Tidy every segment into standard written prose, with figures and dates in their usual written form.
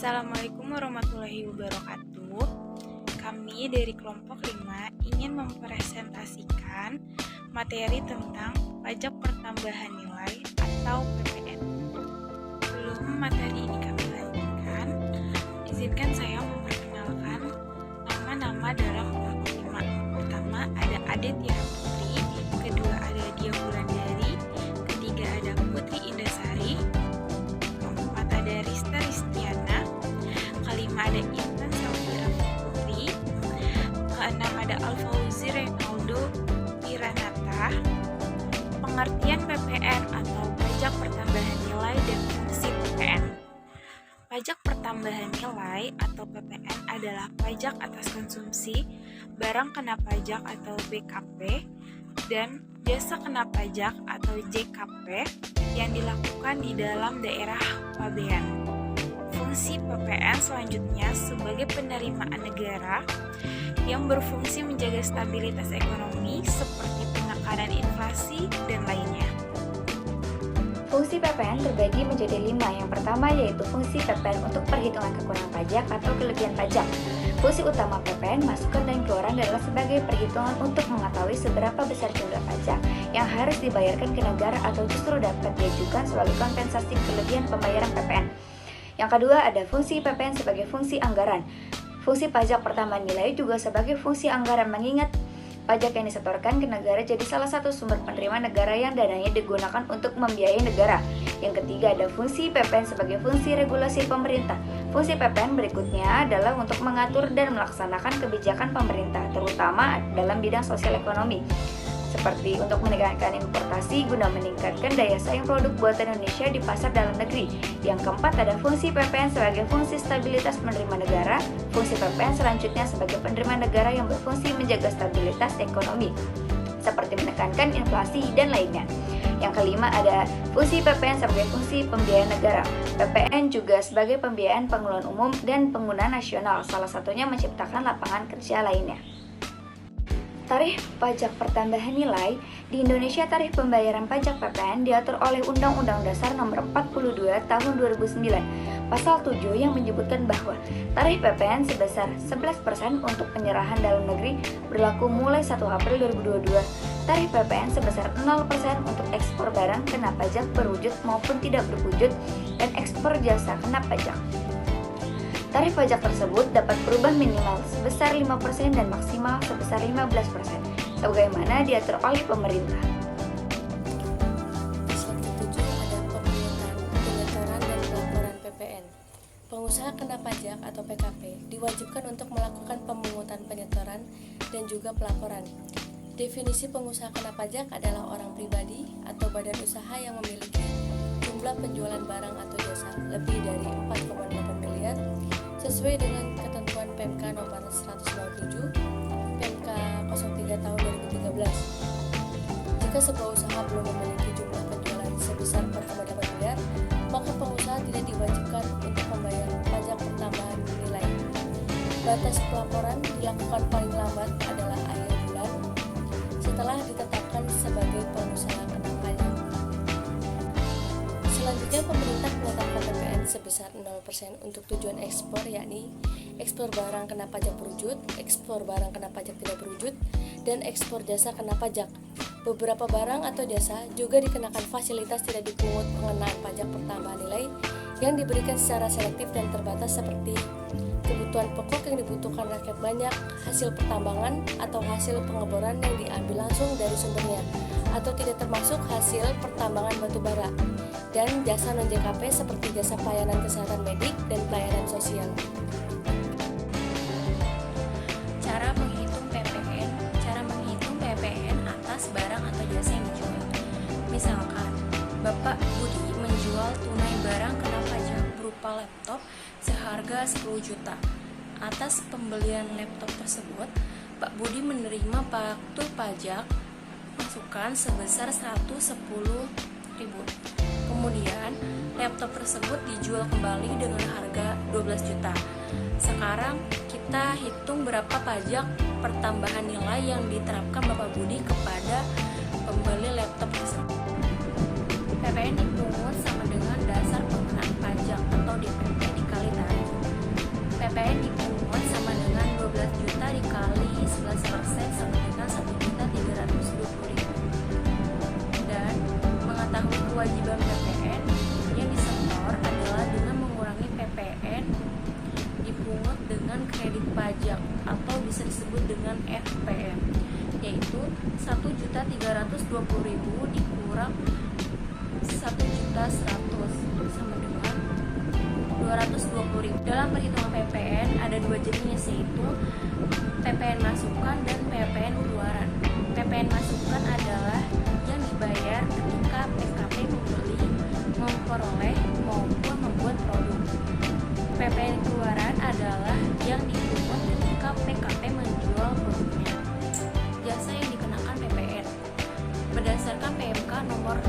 Assalamualaikum warahmatullahi wabarakatuh. Kami dari kelompok 5 ingin mempresentasikan materi tentang pajak pertambahan nilai atau PPN. Sebelum materi ini kami lanjutkan, izinkan saya memperkenalkan nama-nama dalam kelompok 5. Pertama ada Aditya Putri, kedua ada Dia Wulandari, ketiga ada Putri Indasari, keempat ada Rista Ristiana, kelima ada Intan Safira Putri, keenam ada Alfauzi Reynaldo Piranata. Pengertian PPN atau pajak pertambahan nilai dan fungsi PPN. Pajak pertambahan nilai atau PPN adalah pajak atas konsumsi barang kena pajak atau BKP dan jasa kena pajak atau JKP yang dilakukan di dalam daerah pabean. Fungsi PPN selanjutnya sebagai penerimaan negara yang berfungsi menjaga stabilitas ekonomi seperti penekanan inflasi dan lainnya. Fungsi PPN terbagi menjadi 5. Yang pertama yaitu fungsi PPN untuk perhitungan kekurangan pajak atau kelebihan pajak. Fungsi utama PPN masukan dan keluaran adalah sebagai perhitungan untuk mengetahui seberapa besar jumlah pajak yang harus dibayarkan ke negara atau justru dapat diajukan sebagai kompensasi kelebihan pembayaran PPN. Yang kedua ada fungsi PPN sebagai fungsi anggaran. Fungsi pajak pertambahan nilai juga sebagai fungsi anggaran, mengingat pajak yang disetorkan ke negara jadi salah satu sumber penerimaan negara yang dananya digunakan untuk membiayai negara. Yang ketiga ada fungsi PPN sebagai fungsi regulasi pemerintah. Fungsi PPN berikutnya adalah untuk mengatur dan melaksanakan kebijakan pemerintah, terutama dalam bidang sosial ekonomi, seperti untuk meningkatkan importasi guna meningkatkan daya saing produk buatan Indonesia di pasar dalam negeri. Yang keempat ada fungsi PPN sebagai fungsi stabilitas penerimaan negara. Fungsi PPN selanjutnya sebagai penerimaan negara yang berfungsi menjaga stabilitas ekonomi, seperti menekankan inflasi dan lainnya. Yang kelima ada fungsi PPN sebagai fungsi pembiayaan negara. PPN juga sebagai pembiayaan pengeluaran umum dan penggunaan nasional, salah satunya menciptakan lapangan kerja lainnya. Tarif pajak pertambahan nilai. Di Indonesia, tarif pembayaran pajak PPN diatur oleh Undang-Undang Dasar Nomor 42 Tahun 2009, Pasal 7 yang menyebutkan bahwa tarif PPN sebesar 11% untuk penyerahan dalam negeri berlaku mulai 1 April 2022. Tarif PPN sebesar 0% untuk ekspor barang kena pajak berwujud maupun tidak berwujud dan ekspor jasa kena pajak. Tarif pajak tersebut dapat berubah minimal sebesar 5% dan maksimal sebesar 15%, sebagaimana diatur oleh pemerintah. Selanjutnya ada pemungutan, penyetoran, dan pelaporan PPN. Pengusaha kena pajak atau PKP diwajibkan untuk melakukan pemungutan, penyetoran, dan juga pelaporan. Definisi pengusaha kena pajak adalah orang pribadi atau badan usaha yang memiliki jumlah penjualan barang atau jasa lebih dari 4,8 miliar sesuai dengan ketentuan PMK nomor 197 PMK 03 tahun 2013. Jika sebuah usaha belum memiliki jumlah penjualan sebesar 4,8 miliar, maka pengusaha tidak diwajibkan untuk membayar pajak pertambahan nilai. Batas pelaporan dilakukan paling lambat adalah akhir bulan setelah ditetapkan sebagai pengusaha kena pajak. Selanjutnya, pemerintah menetapkan PPN sebesar 0% untuk tujuan ekspor, yakni ekspor barang kena pajak berwujud, ekspor barang kena pajak tidak berwujud, dan ekspor jasa kena pajak. Beberapa barang atau jasa juga dikenakan fasilitas tidak dipungut pengenaan pajak pertambahan nilai yang diberikan secara selektif dan terbatas, seperti kebutuhan pokok yang dibutuhkan rakyat banyak, hasil pertambangan atau hasil pengeboran yang diambil langsung dari sumbernya, atau tidak termasuk hasil pertambangan batu bara, dan jasa non-JKP seperti jasa pelayanan kesehatan medik dan pelayanan sosial. Cara menghitung PPN. Cara menghitung PPN atas barang atau jasa yang dijual. Misalkan, Bapak Budi menjual tunai barang kena pajak berupa laptop seharga 10 juta. Atas pembelian laptop tersebut, Pak Budi menerima faktur pajak masukan sebesar 110.000. Kemudian, laptop tersebut dijual kembali dengan harga 12 juta. Sekarang kita hitung berapa pajak pertambahan nilai yang diterapkan Bapak Budi kepada pembeli laptop tersebut. PPN dipungut sama dengan dasar pengenaan pajak atau DPP dikali tarif. PPN dipungut sama dengan 12 juta dikali 11% sama dengan 1.320.000. Dan mengetahui kewajiban PPN yang disetor adalah dengan mengurangi PPN dipungut dengan kredit pajak atau bisa disebut dengan FPM, yaitu 1.320.000 dikurang 1.100.000 sama dengan 220.000. Dalam perhitungan PPN ada dua jenis, yaitu PPN masukan dan PPN keluaran. PPN masukan adalah yang dibayar ketika PKP membeli, memperoleh maupun membuat produk. PPN keluaran adalah yang dipungut ketika PKP menjual produknya. Jasa yang dikenakan PPN berdasarkan PMK nomor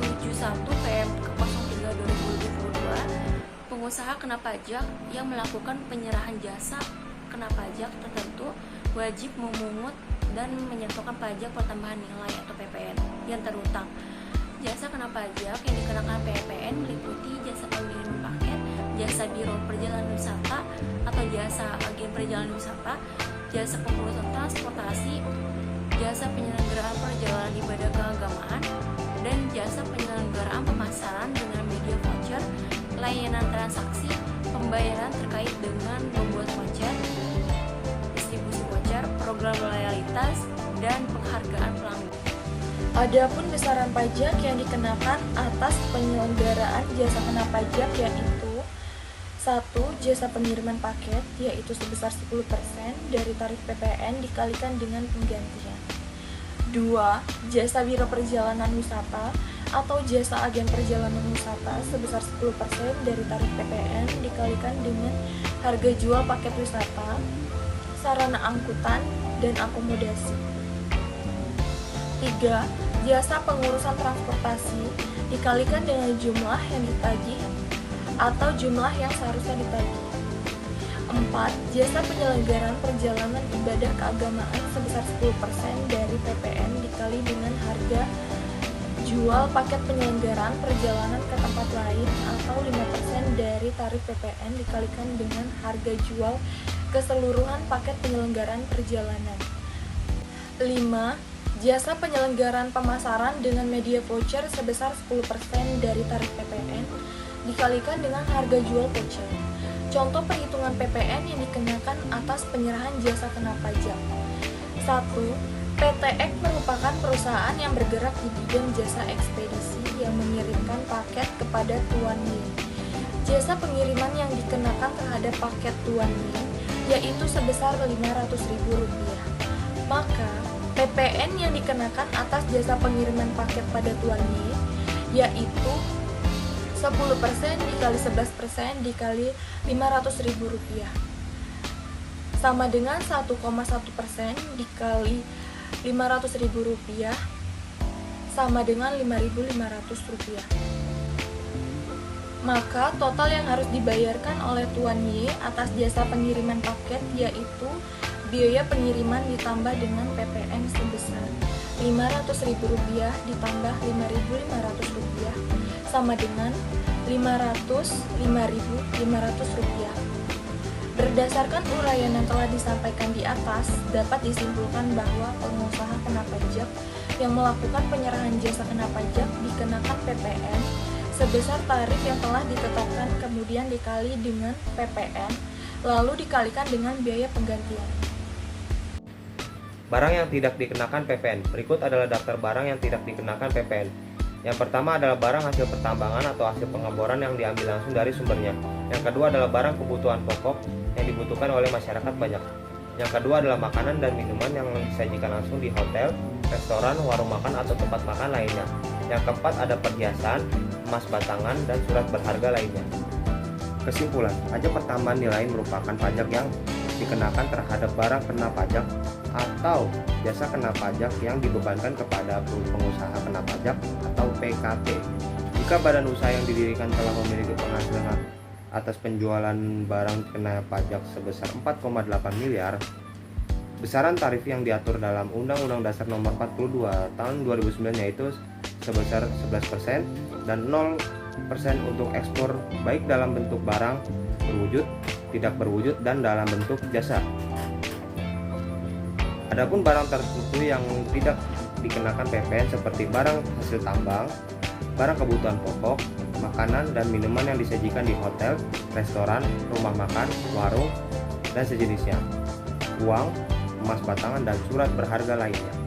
71 PMK 03/2022, pengusaha kena pajak yang melakukan penyerahan jasa kena pajak tertentu wajib memungut dan menyertakan pajak pertambahan nilai atau PPN yang terutang. Jasa kena pajak yang dikenakan PPN meliputi jasa pengiriman paket, jasa biro perjalanan wisata atau jasa agen perjalanan wisata, jasa pengurusan transportasi, jasa penyelenggaraan perjalanan ibadah keagamaan, dan jasa penyelenggaraan pemasaran dengan media voucher, layanan transaksi, pembayaran terkait dengan membuat voucher, distribusi voucher, program loyalitas, dan penghargaan pelanggan. Adapun besaran pajak yang dikenakan atas penyelenggaraan jasa kena pajak yaitu 1. Jasa pengiriman paket yaitu sebesar 10% dari tarif PPN dikalikan dengan penggantian. 2. Jasa biro perjalanan wisata atau jasa agen perjalanan wisata sebesar 10% dari tarif PPN dikalikan dengan harga jual paket wisata, sarana angkutan, dan akomodasi. 3. Jasa pengurusan transportasi dikalikan dengan jumlah yang ditagih atau jumlah yang seharusnya ditagih. 4. Jasa penyelenggaraan perjalanan ibadah keagamaan sebesar 10% dari PPN dikali dengan harga jual paket penyelenggaraan perjalanan ke tempat lain atau 5% dari tarif PPN dikalikan dengan harga jual keseluruhan paket penyelenggaraan perjalanan. 5. Jasa penyelenggaraan pemasaran dengan media voucher sebesar 10% dari tarif PPN dikalikan dengan harga jual voucher. Contoh perhitungan PPN yang dikenakan atas penyerahan jasa kena pajak. 1. PT X merupakan perusahaan yang bergerak di bidang jasa ekspedisi yang mengirimkan paket kepada Tuan Y. Jasa pengiriman yang dikenakan terhadap paket Tuan Y yaitu sebesar Rp500.000. Maka PPN yang dikenakan atas jasa pengiriman paket pada Tuan Y yaitu 10% dikali 11% dikali Rp500.000 sama dengan 1,1% dikali Rp500.000 sama dengan Rp5.500. Maka total yang harus dibayarkan oleh Tuan Y atas jasa pengiriman paket yaitu biaya pengiriman ditambah dengan PPN sebesar Rp500.000 ditambah Rp5.500 sama dengan Rp505.500. Berdasarkan uraian yang telah disampaikan di atas, dapat disimpulkan bahwa pengusaha kena pajak yang melakukan penyerahan jasa kena pajak dikenakan PPN sebesar tarif yang telah ditetapkan kemudian dikali dengan PPN lalu dikalikan dengan biaya penggantian. Barang yang tidak dikenakan PPN. Berikut adalah daftar barang yang tidak dikenakan PPN. Yang pertama adalah barang hasil pertambangan atau hasil pengeboran yang diambil langsung dari sumbernya. Yang kedua adalah barang kebutuhan pokok yang dibutuhkan oleh masyarakat banyak. Yang kedua adalah makanan dan minuman yang disajikan langsung di hotel, restoran, warung makan atau tempat makan lainnya. Yang keempat ada perhiasan, emas batangan, dan surat berharga lainnya. Kesimpulan, pajak pertambahan nilai merupakan pajak yang dikenakan terhadap barang kena pajak atau jasa kena pajak yang dibebankan kepada pengusaha kena pajak atau PKP. Jika badan usaha yang didirikan telah memiliki penghasilan atas penjualan barang kena pajak sebesar 4,8 miliar, besaran tarif yang diatur dalam Undang-Undang Dasar Nomor 42 Tahun 2009 yaitu sebesar 11% dan 0% untuk ekspor baik dalam bentuk barang berwujud tidak berwujud dan dalam bentuk jasa. Adapun barang tertentu yang tidak dikenakan PPN seperti barang hasil tambang, barang kebutuhan pokok, makanan dan minuman yang disajikan di hotel, restoran, rumah makan, warung, dan sejenisnya, uang, emas batangan, dan surat berharga lainnya.